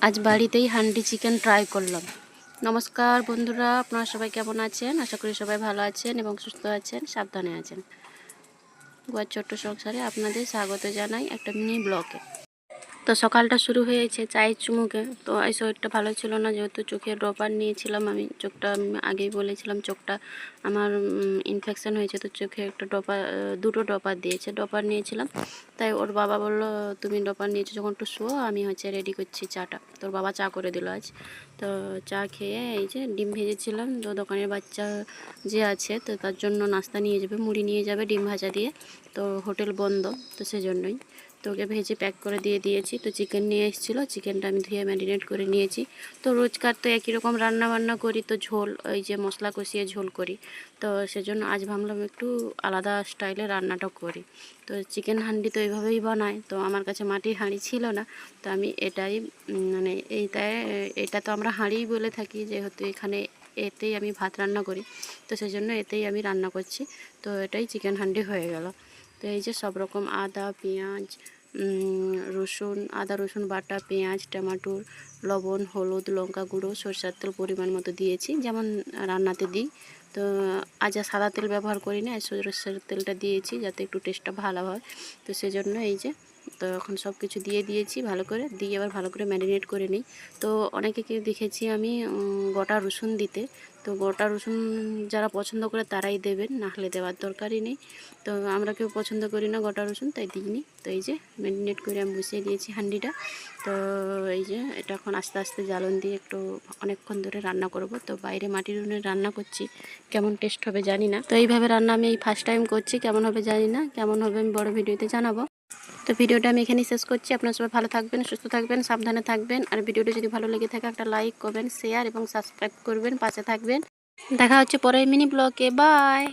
আজ বাড়িতেই handi chicken try করলাম। নমস্কার বন্ধুরা, আপনারা সবাই কেমন আছেন? আশা করি সবাই ভালো আছেন এবং সুস্থ আছেন, সাবধানে আছেন। গোয়ার ছোট্ট সংসারে আপনাদের স্বাগত জানাই একটা মিনি ব্লগে। তো সকালটা শুরু হয়েছে চায়ের চুমুকে। তো এই শরীরটা ভালো ছিল না, যেহেতু চোখে ড্রপার নিয়েছিলাম। আমি চোখটা আগেই বলেছিলাম চোখটা আমার ইনফেকশান হয়েছে, তো চোখে একটা ড্রপার, দুটো ড্রপার দিয়েছে, ড্রপার নিয়েছিলাম। তাই ওর বাবা বলল, তুমি ড্রপার নিয়েছো যখন একটু শুয়ো, আমি রেডি করছি চাটা। তোর বাবা চা করে দিল আজ। তো চা খেয়ে এই যে ডিম ভেজেছিলাম, তো দোকানের বাচ্চা যে আছে তো তার জন্য নাস্তা নিয়ে যাবে, মুড়ি নিয়ে যাবে ডিম ভাজা দিয়ে। তো হোটেল বন্ধ, তো সেজন্যই তো ওকে ভেজে প্যাক করে দিয়ে দিয়েছি। তো চিকেন নিয়ে এসেছিলো, চিকেনটা আমি ধুয়ে ম্যারিনেট করে নিয়েছি। তো রোজকার তো একই রকম রান্না বান্না করি, তো ঝোল ওই যে মশলা কষিয়ে ঝোল করি। তো সেজন্য আজ ভাবলাম একটু আলাদা স্টাইলে রান্নাটা করি। তো চিকেন হাঁড়ি তো এইভাবেই বানায়, তো আমার কাছে মাটির হাঁড়ি ছিল না। তো আমি এটাই মানে এটা তো আমরা হাঁড়িই বলে থাকি, যেহেতু এখানে এতেই আমি ভাত রান্না করি, তো সেজন্য এতেই আমি রান্না করছি। তো এটাই চিকেন হাঁড়ি হয়ে গেল। তো এই যে সব রকম আদা পেঁয়াজ রসুন, আদা রসুন বাটা, পেঁয়াজ টমেটোর, লবণ হলুদ লঙ্কা গুঁড়ো সরষের তেল পরিমাণ মতো দিয়েছি, যেমন রান্নাতে দিই। তো আজ আর সাদা তেল ব্যবহার করি না, সরষের তেলটা দিয়েছি যাতে একটু টেস্টটা ভালো হয়। তো সেজন্য এই যে তো এখন সব কিছু দিয়ে দিয়েছি, ভালো করে দিয়ে এবার ভালো করে ম্যারিনেট করে নিই। তো অনেকে দেখেছি আমি গোটা রসুন দিতে। তো গোটা রসুন যারা পছন্দ করে তারাই দেবেন, না হলে দেওয়ার দরকারই নেই। তো আমরা কেউ পছন্দ করি না গোটা রসুন, তাই দিইনি। তো এই যে ম্যারিনেট করে আমি বসিয়ে দিয়েছি হাঁড়িটা। তো এই যে এটা এখন আস্তে আস্তে জ্বালন দিয়ে একটু অনেকক্ষণ ধরে রান্না করব। তো বাইরে মাটির উনুনে রান্না করছি, কেমন টেস্ট হবে জানি না। তো এইভাবে রান্না আমি এই ফার্স্ট টাইম করছি, কেমন হবে জানি না, কেমন হবে আমি বড় ভিডিওতে জানাবো। তো ভিডিওটা আমি এখানেই শেষ করছি। আপনারা সবাই ভালো থাকবেন, সুস্থ থাকবেন, সাবধানে থাকবেন। আর ভিডিওটা যদি ভালো লেগে থাকে একটা লাইক করবেন, শেয়ার এবং সাবস্ক্রাইব করবেন, পাশে থাকবেন। দেখা হচ্ছে পরের মিনি ব্লগে। বাই।